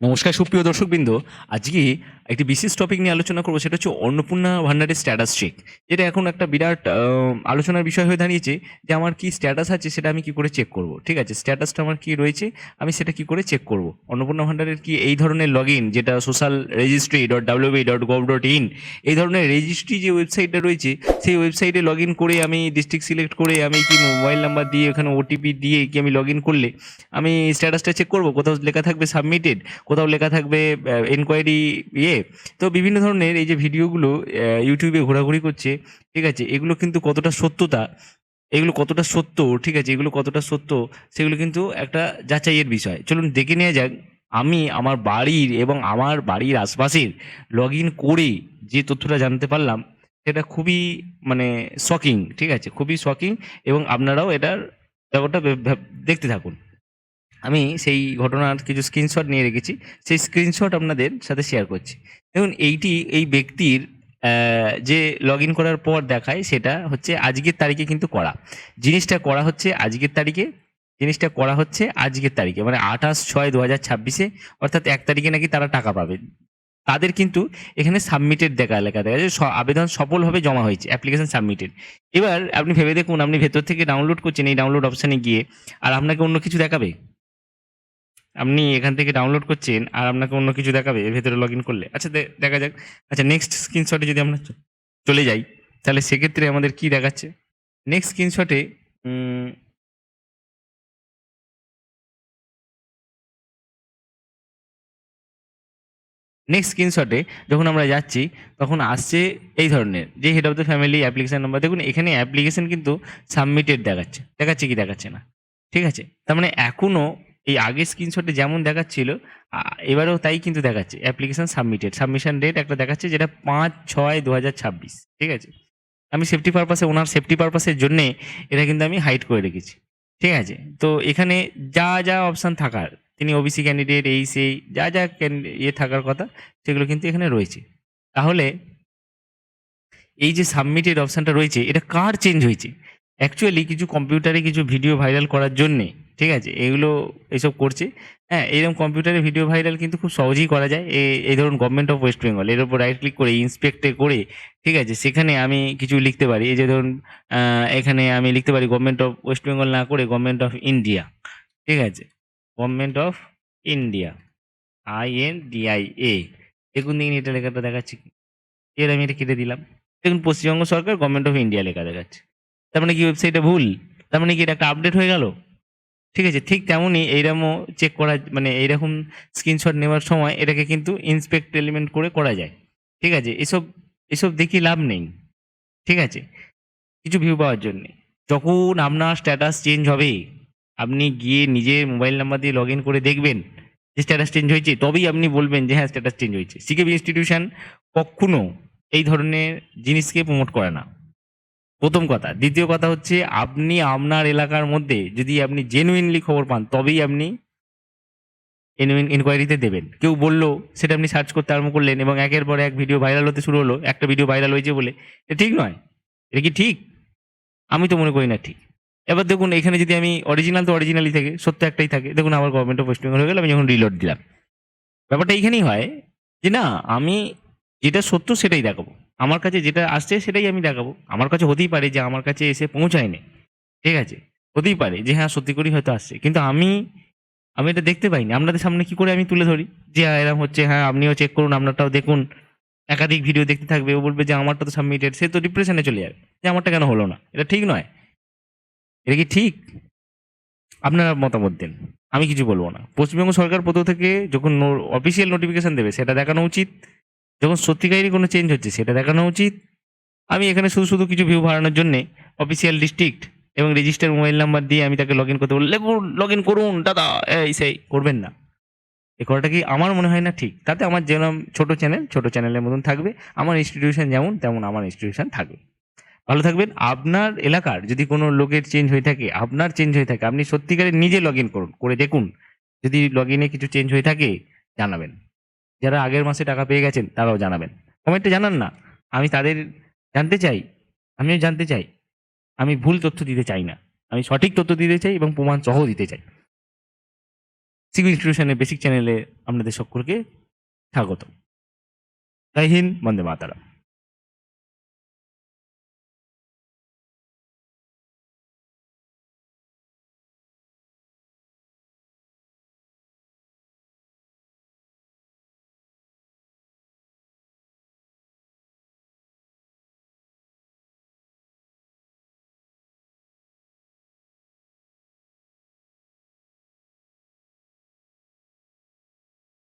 নমস্কার সুপ্রিয় দর্শকবৃন্দ। আজকে একটি বিশেষ টপিক নিয়ে আলোচনা করব, সেটা হচ্ছে অন্নপূর্ণা ভান্ডারের স্ট্যাটাস চেক। যেটা এখন একটা বিরাট আলোচনার বিষয় হয়ে দাঁড়িয়েছে যে আমার কি স্ট্যাটাস আছে সেটা আমি কি করে চেক করব। ঠিক আছে, স্ট্যাটাসটা আমার কি রয়েছে আমি সেটা কি করে চেক করব। অন্নপূর্ণা ভান্ডারের কি এই ধরনের লগ ইন, যেটা সোশ্যাল রেজিস্ট্রি .wb.gov.in, এই ধরনের রেজিস্ট্রি যে ওয়েবসাইটটা রয়েছে, সেই ওয়েবসাইটে লগ ইন করে আমি ডিস্ট্রিক্ট সিলেক্ট করে আমি কি মোবাইল নাম্বার দিয়ে ওখানে ওটিপি দিয়ে কি আমি লগ ইন করলে আমি স্ট্যাটাসটা চেক করব। কোথাও লেখা থাকবে সাবমিটেড, কোথাও লেখা থাকবে এনকোয়ারি ইয়ে। তো বিভিন্ন ধরনের এই যে ভিডিওগুলো ইউটিউবে ঘোরাঘুরি করছে, ঠিক আছে, এগুলো কিন্তু কতটা সত্যতা, এগুলো কতটা সত্য, ঠিক আছে, এগুলো কতটা সত্য সেগুলো কিন্তু একটা যাচাইয়ের বিষয়। চলুন দেখে নেওয়া যাক। আমি আমার বাড়ির এবং আমার বাড়ির আশপাশের লগ ইন করে যে তথ্যটা জানতে পারলাম সেটা খুবই মানে শকিং, ঠিক আছে, খুবই শকিং। এবং আপনারাও এটার ব্যাপারটা দেখতে থাকুন। আমি সেই ঘটনার কিছু স্ক্রিনশট নিয়ে রেখেছি, সেই স্ক্রিনশট আপনাদের সাথে শেয়ার করছি। দেখুন এইটি এই ব্যক্তির যে লগ ইন করার পর দেখায় সেটা হচ্ছে আজকের তারিখে কিন্তু করা। জিনিসটা করা হচ্ছে আজকের তারিখে, জিনিসটা করা হচ্ছে আজকের তারিখে মানে 28/6/2026, অর্থাৎ 1 তারিখে নাকি তারা টাকা পাবে। তাদের কিন্তু এখানে সাবমিটেড লেখা দেখা যায়, আবেদন সফলভাবে জমা হয়েছে, অ্যাপ্লিকেশন সাবমিটেড। এবার আপনি ভেবে দেখুন, আপনি ভেতর থেকে ডাউনলোড করছেন, এই ডাউনলোড অপশানে গিয়ে আর আপনাকে অন্য কিছু দেখাবে। আপনি এখান থেকে ডাউনলোড করছেন আর আপনাকে অন্য কিছু দেখাবে এর ভেতরে লগ ইন করলে। আচ্ছা দেখা যাক। আচ্ছা নেক্সট স্ক্রিনশটে যদি আমরা চলে যাই, তাহলে সেক্ষেত্রে আমাদের কি দেখাচ্ছে নেক্সট স্ক্রিনশটে। নেক্সট স্ক্রিনশটে যখন আমরা যাচ্ছি তখন আসছে এই ধরনের যে head of the family application number. দেখুন এখানে অ্যাপ্লিকেশন কিন্তু সাবমিটেড দেখাচ্ছে, দেখাচ্ছে কি দেখাচ্ছে না, ঠিক আছে। তার মানে এখনও এই আগের স্ক্রিনশটে যেমন দেখাচ্ছিল এবারেও তাই কিন্তু দেখাচ্ছে, অ্যাপ্লিকেশন সাবমিটেড, সাবমিশন ডেট একটা দেখাচ্ছে যেটা 5/6/2026, ঠিক আছে। আমি সেফটি পারপাসে, ওনার সেফটি পারপাসের জন্যে এটা কিন্তু আমি হাইড করে রেখেছি, ঠিক আছে। তো এখানে যা যা অপশান থাকার, তিনি ওবিসি ক্যান্ডিডেট, এই সেই যা যা ইয়ে থাকার কথা সেগুলো কিন্তু এখানে রয়েছে। তাহলে এই যে সাবমিটেড অপশানটা রয়েছে এটা কার চেঞ্জ হয়েছে? অ্যাকচুয়ালি কিছু কম্পিউটারে কিছু ভিডিও ভাইরাল করার জন্যে, ঠিক আছে, এগুলো এসব করছে। হ্যাঁ, এরকম কম্পিউটারে ভিডিও ভাইরাল কিন্তু খুব সহজেই করা যায়। এই ধরুন গভর্নমেন্ট অফ ওয়েস্ট বেঙ্গল, এর উপর রাইট ক্লিক করে ইন্সপেক্টে করে, ঠিক আছে, সেখানে আমি কিছু লিখতে পারি। এই যে ধরুন এখানে আমি লিখতে পারি গভর্নমেন্ট অফ ওয়েস্ট বেঙ্গল না করে গভর্নমেন্ট অফ ইন্ডিয়া, ঠিক আছে, গভর্নমেন্ট অফ ইন্ডিয়া, INDIA। দেখুন দিন এটা লেখাটা দেখাচ্ছে কি, এর আমি এটা কেটে দিলাম। দেখুন পশ্চিমবঙ্গ সরকার গভর্নমেন্ট অফ ইন্ডিয়া লেখা দেখাচ্ছে। তার মানে কি ওয়েবসাইটটা ভুল? তার মানে কি এটা একটা আপডেট হয়ে গেল? ঠিক আছে, ঠিক তেমনই এইরকমও চেক করা, মানে এইরকম স্ক্রিনশট নেওয়ার সময় এটাকে কিন্তু ইন্সপেক্ট এলিমেন্ট করে করা যায়, ঠিক আছে। এসব এসব দেখিয়ে লাভ নেই, ঠিক আছে, কিছু ভিউ পাওয়ার জন্যে। যখন আপনার স্ট্যাটাস চেঞ্জ হবে আপনি গিয়ে নিজের মোবাইল নাম্বার দিয়ে লগ ইন করে দেখবেন যে স্ট্যাটাস চেঞ্জ হয়েছে, তবেই আপনি বলবেন যে হ্যাঁ স্ট্যাটাস চেঞ্জ হয়েছে। সিকেবি ইনস্টিটিউশন কখনো এই ধরনের জিনিসকে প্রমোট করে না, প্রথম কথা। দ্বিতীয় কথা হচ্ছে আপনি আপনার এলাকার মধ্যে যদি আপনি জেনুইনলি খবর পান তবেই আপনি ইনকোয়ারিতে দেবেন। কেউ বললো সেটা আপনি সার্চ করতে আরম্ভ করলেন এবং একের পর এক ভিডিও ভাইরাল হতে শুরু হলো, একটা ভিডিও ভাইরাল হয়েছে বলে। এটা ঠিক নয়। এটা কি ঠিক? আমি তো মনে করি না ঠিক। এবার দেখুন এখানে যদি আমি অরিজিনাল তো অরিজিনালই থাকে, সত্য একটাই থাকে। দেখুন আমার গভর্নমেন্ট অফ ওয়েস্ট বেঙ্গল হয়ে গেল, আমি যখন রিলোড দিলাম। ব্যাপারটা এইখানেই হয় যে না, আমি যেটা সত্য সেটাই দেখাবো। আমার কাছে যেটা আসছে সেটাই আমি দেখাবো। আমার কাছে হতেই পারে যে আমার কাছে এসে পৌঁছায়নি, ঠিক আছে, হতেই পারে যে হ্যাঁ সত্যি করেই হয়তো আসছে, কিন্তু আমি আমি এটা দেখতে পাইনি। আপনাদের সামনে কি করে আমি তুলে ধরি যে হ্যাঁ এরকম হচ্ছে, হ্যাঁ আপনিও চেক করুন, আপনারটাও দেখুন। একাধিক ভিডিও দেখতে থাকবে, ও বলবে যে আমারটা তো সাবমিটেড, সে তো ডিপ্রেশনে চলে যাবে যে আমারটা কেন হলো না। এটা ঠিক নয়। এটা কি ঠিক? আপনারা মতামত দিন, আমি কিছু বলবো না। পশ্চিমবঙ্গ সরকার প্রথম থেকে যখন অফিসিয়াল নোটিফিকেশন দেবে সেটা দেখানো উচিত, যখন সত্যিকারেরই কোনো চেঞ্জ হচ্ছে সেটা দেখানো উচিত। আমি এখানে শুধু শুধু কিছু ভিউ বাড়ানোর জন্যে অফিসিয়াল ডিস্ট্রিক্ট এবং রেজিস্টার মোবাইল নাম্বার দিয়ে আমি তাকে লগ ইন করতে বললে লগ ইন করুন দাদা, এই সেই করবেন না। এ করাটা কি আমার মনে হয় না ঠিক। তাতে আমার যেরকম ছোট চ্যানেল, ছোট চ্যানেলের মতন থাকবে, আমার ইনস্টিটিউশন যেমন তেমন আমার ইনস্টিটিউশন থাকবে। ভালো থাকবেন। আপনার এলাকার যদি কোনো লোকের চেঞ্জ হয়ে থাকে, আপনার চেঞ্জ হয়ে থাকে, আপনি সত্যিকারের নিজে লগ ইন করুন, করে দেখুন। যদি লগ ইনে কিছু চেঞ্জ হয়ে থাকে জানাবেন। যারা আগের মাসে টাকা পেয়ে গেছেন তারাও জানাবেন। কমেন্টে জানান না। আমি তাদের জানতে চাই, আমিও জানতে চাই। আমি ভুল তথ্য দিতে চাই না। আমি সঠিক তথ্য দিতে চাই এবং প্রমাণ সহ দিতে চাই। সিভিল ইনস্টিটিউশনের বেসিক চ্যানেলে আপনাদের সকলকে স্বাগত। জয় হিন্দ, বন্দে মাতারাম।